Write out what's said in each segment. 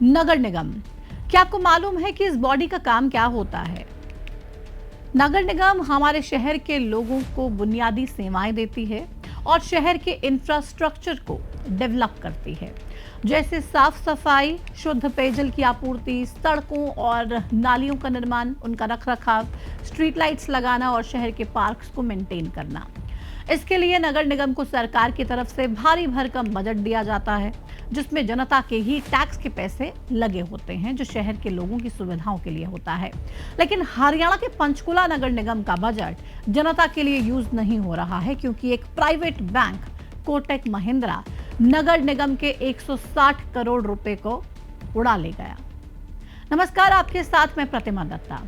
नगर निगम, क्या आपको मालूम है कि इस बॉडी का काम क्या होता है? नगर निगम हमारे शहर के लोगों को बुनियादी सेवाएं देती है और शहर के इंफ्रास्ट्रक्चर को डेवलप करती है, जैसे साफ सफाई, शुद्ध पेयजल की आपूर्ति, सड़कों और नालियों का निर्माण, उनका रखरखाव, स्ट्रीट लाइट्स लगाना और शहर के पार्क्स को मेंटेन करना। इसके लिए नगर निगम को सरकार की तरफ से भारी भरकम बजट दिया जाता है, जिसमें जनता के ही टैक्स के पैसे लगे होते हैं, जो शहर के लोगों की सुविधाओं के लिए होता है। लेकिन हरियाणा के पंचकुला नगर निगम का बजट जनता के लिए यूज नहीं हो रहा है, क्योंकि एक प्राइवेट बैंक कोटक महिंद्रा नगर निगम के 160 करोड़ रुपए को उड़ा ले गया। नमस्कार, आपके साथ मैं प्रतिमा दत्ता।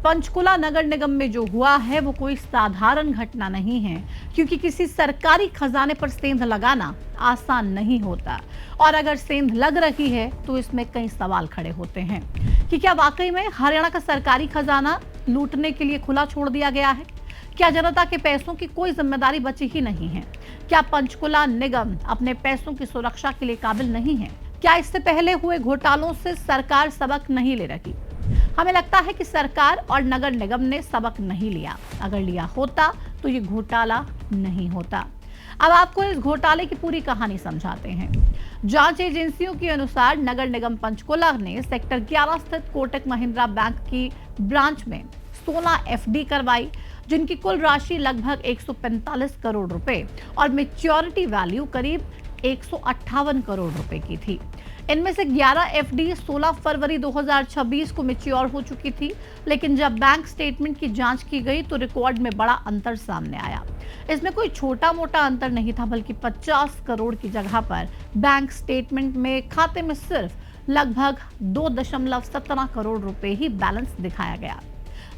पंचकुला नगर निगम में जो हुआ है वो कोई साधारण घटना नहीं है, क्योंकि किसी सरकारी खजाने पर सेंध लगाना आसान नहीं होता, और अगर सेंध लग रही है तो इसमें कई सवाल खड़े होते हैं कि क्या वाकई में हरियाणा का सरकारी खजाना लूटने के लिए खुला छोड़ दिया गया है? क्या जनता के पैसों की कोई जिम्मेदारी बची ही नहीं है? क्या पंचकुला निगम अपने पैसों की सुरक्षा के लिए काबिल नहीं है? क्या इससे पहले हुए घोटालों से सरकार सबक नहीं ले रही? हमें लगता है कि सरकार और नगर निगम ने सबक नहीं लिया। अगर लिया होता तो ये घोटाला नहीं होता। अब आपको इस घोटाले की पूरी कहानी समझाते हैं। जांच एजेंसियों के अनुसार नगर निगम पंचकुला ने सेक्टर 11 स्थित कोटक महिंद्रा बैंक की ब्रांच में 16 एफडी करवाई, जिनकी कुल राशि लगभग 145 करोड़ रुपए और मैच्योरिटी वैल्यू करीब 158 करोड़ रुपए की थी। इनमें से 11 एफडी 16 फरवरी 2026 को मैच्योर हो चुकी थी, लेकिन जब बैंक स्टेटमेंट की जांच की गई तो रिकॉर्ड में बड़ा अंतर सामने आया। इसमें कोई छोटा मोटा अंतर नहीं था, बल्कि 50 करोड़ की जगह पर बैंक स्टेटमेंट में खाते में सिर्फ लगभग 2.17 करोड़ रुपए ही बैलेंस दिखाया गया।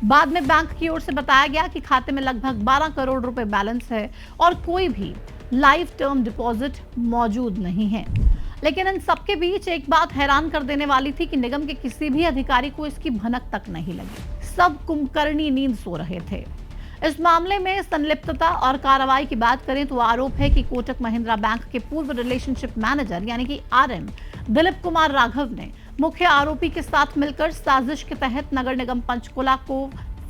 बाद में बैंक की ओर से बताया गया कि खाते में लगभग 12 करोड़ रुपए बैलेंस है और कोई भी लाइफ टर्म डिपॉजिट मौजूद नहीं है। लेकिन इन सबके बीच एक बात हैरान कर देने वाली थी कि निगम के किसी भी अधिकारी को इसकी भनक तक नहीं लगी। सब कुंभकर्णी नींद सो रहे थे। इस मामले में संलिप्तता और कार्रवाई की बात करें तो आरोप है कि कोटक महिंद्रा बैंक के पूर्व रिलेशनशिप मैनेजर यानी कि आरएम दिलीप कुमार राघव ने मुख्य आरोपी के साथ मिलकर साजिश के तहत नगर निगम पंचकुला को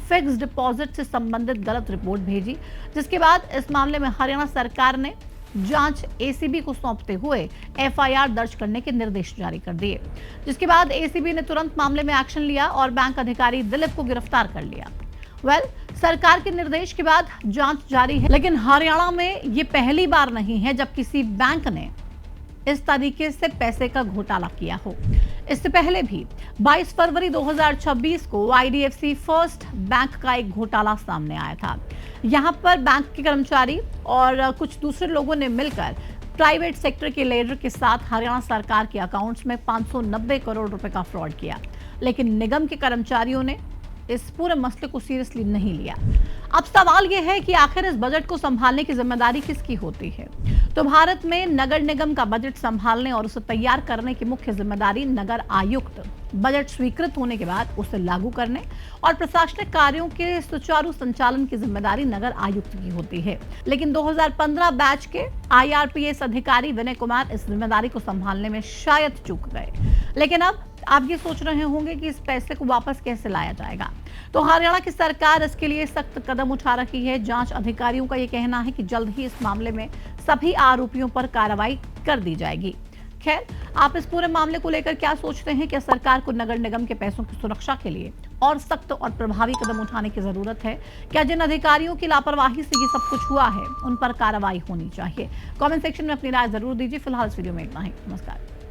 फिक्स डिपॉजिट से संबंधित गलत रिपोर्ट भेजी, जिसके बाद इस मामले में हरियाणा सरकार ने जांच एसीबी को सौंपते हुए एफआईआर दर्ज करने के निर्देश जारी कर दिए, जिसके बाद एसीबी ने तुरंत मामले में एक्शन लिया और बैंक अधिकारी दिलीप को गिरफ्तार कर लिया। सरकार के निर्देश के बाद जांच जारी है, लेकिन हरियाणा में ये पहली बार नहीं है जब किसी बैंक ने इस तरीके से पैसे का घोटाला किया हो। इससे पहले भी 22 फरवरी 2026 को आईडीएफसी फर्स्ट बैंक का एक घोटाला सामने आया था। यहां पर बैंक के कर्मचारी और कुछ दूसरे लोगों ने मिलकर प्राइवेट सेक्टर के लीडर के साथ हरियाणा सरकार के अकाउंट्स में 590 करोड़ रुपए का फ्रॉड किया, लेकिन निगम के कर्मचारियों ने इस पूरे मसले को सीरियसली नहीं लिया। अब सवाल यह है कि आखिर इस बजट को संभालने की जिम्मेदारी किसकी होती है? तो भारत में नगर निगम का बजट संभालने और उसे तैयार करने की मुख्य जिम्मेदारी नगर आयुक्त, बजट स्वीकृत होने के बाद उसे लागू करने और प्रशासनिक कार्यों के सुचारू संचालन की जिम्मेदारी नगर आयुक्त की होती है। लेकिन 2015 बैच के आईआरपीएस अधिकारी विनय कुमार इस जिम्मेदारी को संभालने में शायद चूक गए। लेकिन अब आप ये सोच रहे होंगे कि इस पैसे को वापस कैसे लाया जाएगा, तो हरियाणा की सरकार इसके लिए सख्त कदम उठा रही है। जांच अधिकारियों का ये कहना है कि जल्द ही इस मामले में सभी आरोपियों पर कार्रवाई कर दी जाएगी। खैर, आप इस पूरे मामले को लेकर क्या सोचते हैं? क्या सरकार को नगर निगम के पैसों की सुरक्षा के लिए और सख्त और प्रभावी कदम उठाने की जरूरत है? क्या जिन अधिकारियों की लापरवाही से ये सब कुछ हुआ है उन पर कार्रवाई होनी चाहिए? कमेंट सेक्शन में अपनी राय जरूर दीजिए। फिलहाल इस वीडियो में इतना ही। नमस्कार।